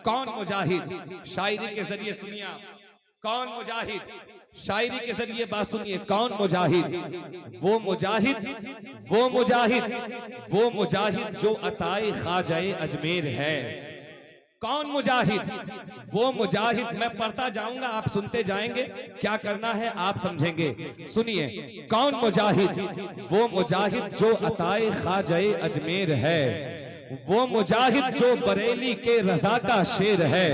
कौन मुजाहिद? शायरी के जरिए सुनिए आप, कौन मुजाहिद? शायरी के जरिए बात सुनिए, कौन मुजाहिद? वो मुजाहिद, वो मुजाहिद, वो मुजाहिद जो अताए ख्वाजाए अजमेर है। कौन मुजाहिद? वो मुजाहिद। मैं पढ़ता जाऊंगा, आप सुनते जाएंगे, क्या करना है आप समझेंगे। सुनिए, कौन मुजाहिद? वो मुजाहिद जो अताए ख्वाजाए अजमेर है। वो मुजाहिद जो बरेली के रजा का शेर है।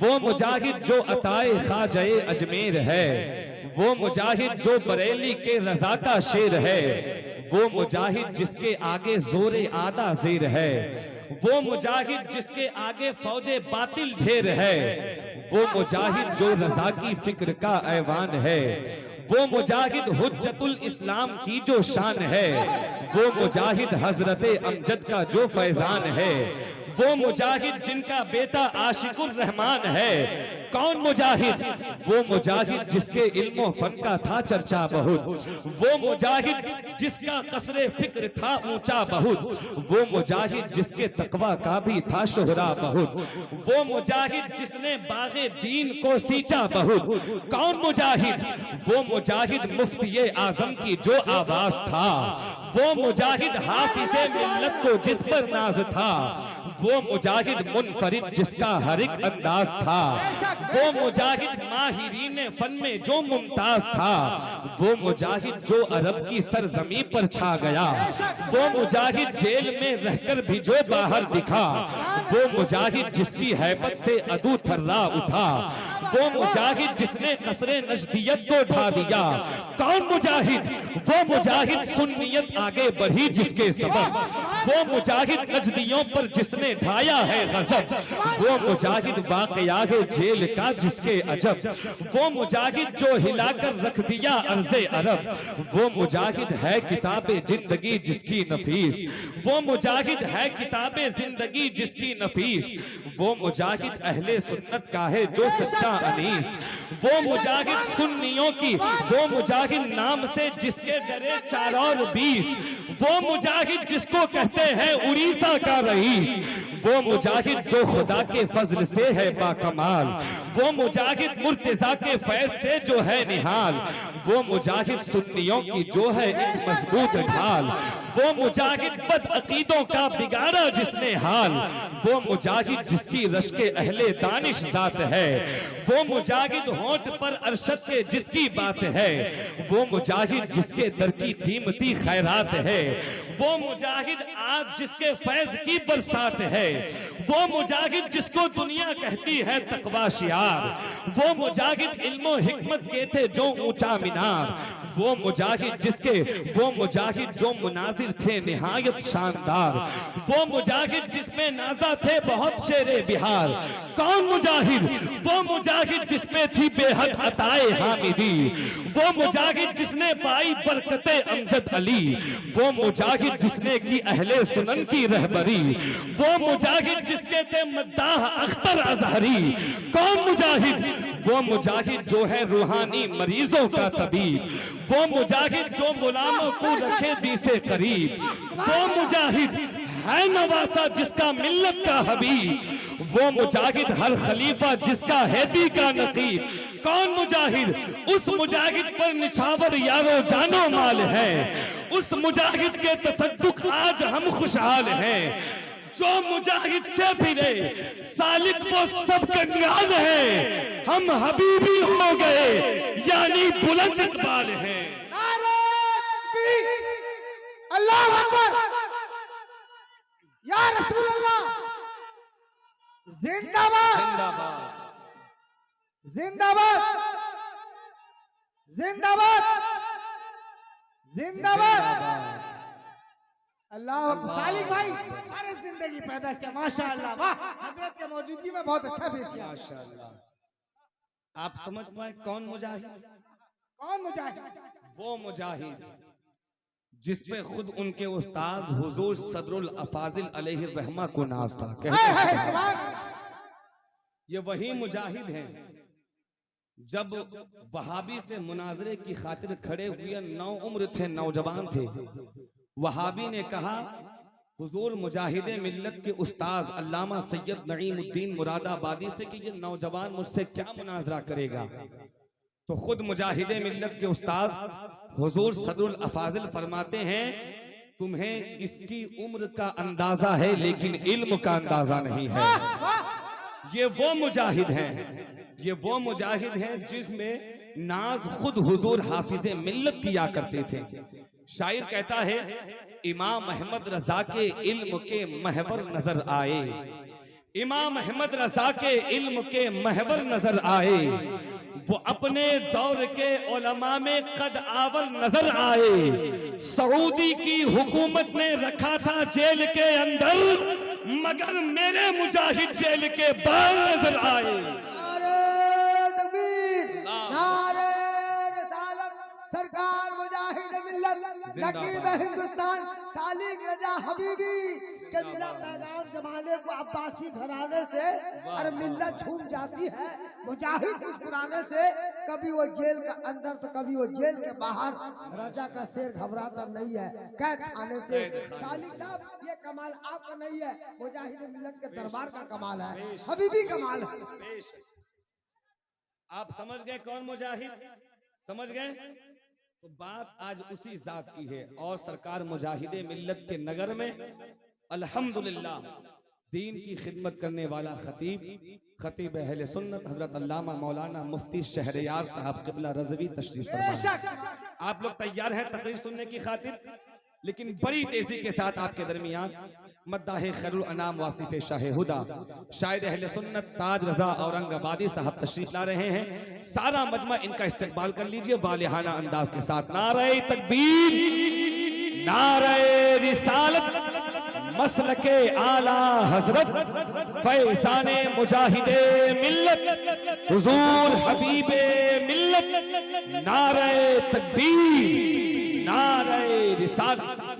वो मुजाहिद जो अताए ख्वाजाए अजमेर है। वो मुजाहिद जो बरेली के रजा का शेर है। वो मुजाहिद जिसके आगे जोरे आदा ज़ेर है। वो मुजाहिद जिसके आगे फौजे बातिल ढेर है। वो मुजाहिद जो रजा की फिक्र का ऐवान है। वो मुजाहिद हुज्जतुल इस्लाम की जो शान है। वो मुजाहिद हजरते अमजद का जो फैजान है। वो मुजाहिद जिनका बेटा आशिकुर रहमान है। कौन मुजाहिद? वो मुजाहिद जिसके इल्मो फन का था चर्चा बहुत। वो मुजाहिद जिसका कसरे फिक्र था ऊंचा बहुत। वो मुजाहिद जिसके तकवा का भी था शोहरा बहुत। वो मुजाहिद जिसने बागे दीन को सींचा बहुत। कौन मुजाहिद? वो मुजाहिद मुफ्ती आजम की जो आवाज था। वो मुजाहिद हाफिज़े मिल्लत को जिस पर नाज था। वो मुजाहिद मुनफरिद जिसका हर एक अंदाज था। वो मुजाहिद माहिरीन फन में जो मुमताज था। वो मुजाहिद जो अरब की सरजमी पर छा गया। वो मुजाहिद जेल में रहकर भी जो बाहर दिखा। वो मुजाहिद जिसकी हैबत से अदू थर्रा उठा। वो मुजाहिद जिसने कसरे नजदियत को ढा दिया। कौन मुजाहिद? वो मुजाहिद सुन्नियत आगे बढ़ी जिसके सबब। वो मुजाहिद नजदियों पर जिसने ढाया है गजब। वो मुजाहिद वाकया है जेल का जिसके अजब। वो मुजाहिद जो हिलाकर रख दिया अर्ज़े अरब। वो मुजाहिद है किताबे जिंदगी जिसकी नफीस। वो मुजाहिद है किताबे जिंदगी जिसकी नफीस। वो मुजाहिद अहले सुन्नत का है जो सच्चा अनीस। वो मुजाहिद सुन्नियों की वो मुजाहिद नाम से जिसके डरे 4 और 20। वो मुजाहिद जिसको कहते हैं उड़ीसा का रईस। वो मुजाहिद जो खुदा के फजल से है बाकमाल। वो मुजाहिद मुर्तजा के फैज से जो है निहाल। वो मुजाहिद सुन्नियों की जो है एक मजबूत ढाल। वो मुजाहिद बद अकीदों का बिगाड़ा जिसने हाल। वो मुजाहिद जिसकी रश्के अहले दानिश जात है। वो मुजाहिद होंठ पर अरशद के जिसकी बात है। वो मुजाहिद जिसके दर की कीमती खैरात है। वो मुजाहिद आज जिसके फैज की बरसात है। वो मुजाहिद जिसको दुनिया कहती है तकवा शियार। वो मुजाहिद इल्मो हिकमत के थे जो ऊंचा मीनार। वो मुजाहिद जिसके वो मुजाहिद जो मुनाजिर थे निहायत शानदार। वो मुजाहिद जिसमें नाजा थे बहुत शेरे बिहार। कौन मुजाहिद? वो मुजाहिद जिसमें थी बेहद अताए हामिदी। वो मुजाहिद जिसने पाई बरकते अमजद अली। वो मुजाहिद जिसने की अहले सुनन की रहबरी। वो मुजाहिद जिसके थे मद्दाह अख्तर अजहरी। कौन मुजाहिद? वो मुजाहिद जो है रूहानी मरीजों का तबीब। वो मुजाहिद जो गुलामों को रखे दी से करीब। वो मुजाहिद है नवासा जिसका मिल्लत का हबीब। वो मुजाहिद हर खलीफा जिसका हैदी का नकीब। कौन मुजाहिद? उस मुजाहिद पर निछावर यारो जानो माल है। उस मुजाहिद के तसद्दुक आज हम खुशहाल हैं। जो मुजाहिद से फिरे सालिक वो सब कंगाल है। हम हबीबी हो गए यानी बुलंद इकबाल है। अल्लाह अकबर या रसूल अल्लाह। जिंदाबाद जिंदाबाद जिंदाबाद जिंदाबाद। अल्लाह सालिक भाई अरे जिंदगी पैदा किया माशाअल्लाह। वाह, हजरत के मौजूदगी में बहुत अच्छा पेश किया माशाअल्लाह। आप समझ पाए कौन मुजाहिद? कौन मुजाहिद? वो मुजाहिद जिसपे खुद उनके उस्ताद हुजूर सदरुल अफाजिल अलैहि रहमा को नाज था। ये वही मुजाहिद हैं जब वहाबी से मुनाजरे की खातिर खड़े हुए 9 उम्र थे, नौजवान थे। वहाबी ने कहा हुजूर मुजाहिदे मिल्लत के उस्ताद अल्लामा सैयद नईमुद्दीन मुरादाबादी से कि ये नौजवान मुझसे क्या मुनाजरा करेगा, तो खुद मुजाहिदे मिल्लत के उस्ताद हुजूर सदरुल अफाजिल फरमाते हैं, तुम्हें इसकी उम्र का अंदाजा है लेकिन इल्म का अंदाजा नहीं है। ये वो मुजाहिद हैं, ये वो मुजाहिद हैं जिसमें नाज खुद हुजूर हाफिजे मिल्लत किया करते थे। शायर कहता है, इमाम अहमद रजा के इल्म के महवर नजर आए, इमाम अहमद रजा के इल्म के महवर नजर आए, वो अपने दौर के उलमा में कद आवर नजर आए। सऊदी की हुकूमत ने रखा था जेल के अंदर, मगर मेरे मुजाहिद जेल के बाहर नजर आए। सरकार मुजाहिद मिल्लत नकीब हिंदुस्तान सालिक रजा हबीबी के मिला पैगाम जमाने को अब्बासी घराने से और मिल्लत झूम जाती है। मुजाहिद मुस्कुराने से कभी वो जेल के अंदर तो कभी वो जेल के बाहर, रजा का शेर घबराता नहीं है कैद खाने से। सालिक साहब, ये कमाल आपका नहीं है, मुजाहिद मिल्लत के दरबार का कमाल है, हबीबी कमाल है। आप समझ गए कौन मुजाहिद, समझ गए? तो बात आज उसी जात की है। और सरकार मुजाहिदे मिल्लत के नगर में अल्हम्दुलिल्लाह दीन की खिदमत करने वाला खतीब अहले सुन्नत हजरत अल्लामा मौलाना मुफ्ती शहरयार साहब क़िबला रज़वी तशरीफ फरमा। आप लोग तैयार हैं तकरीर सुनने की खातिर? लेकिन बड़ी तेजी के साथ आपके दरमियान मद्दाहे खैरुल अनाम वासिफ शाह हुदा शायर अहले सुन्नत ताज रजा औरंगाबादी साहब तशरीफ ला रहे हैं। सारा मजमा इनका इस्तकबाल कर लीजिए वालिहाना अंदाज के साथ। नारे तकबीर, नारे रिसालत, मसलके आला हजरत फैजाने मुजाहिदे मिल्लत हुजूर हबीबे मिल्लत। नारे तकबीर, नारे रिसालत।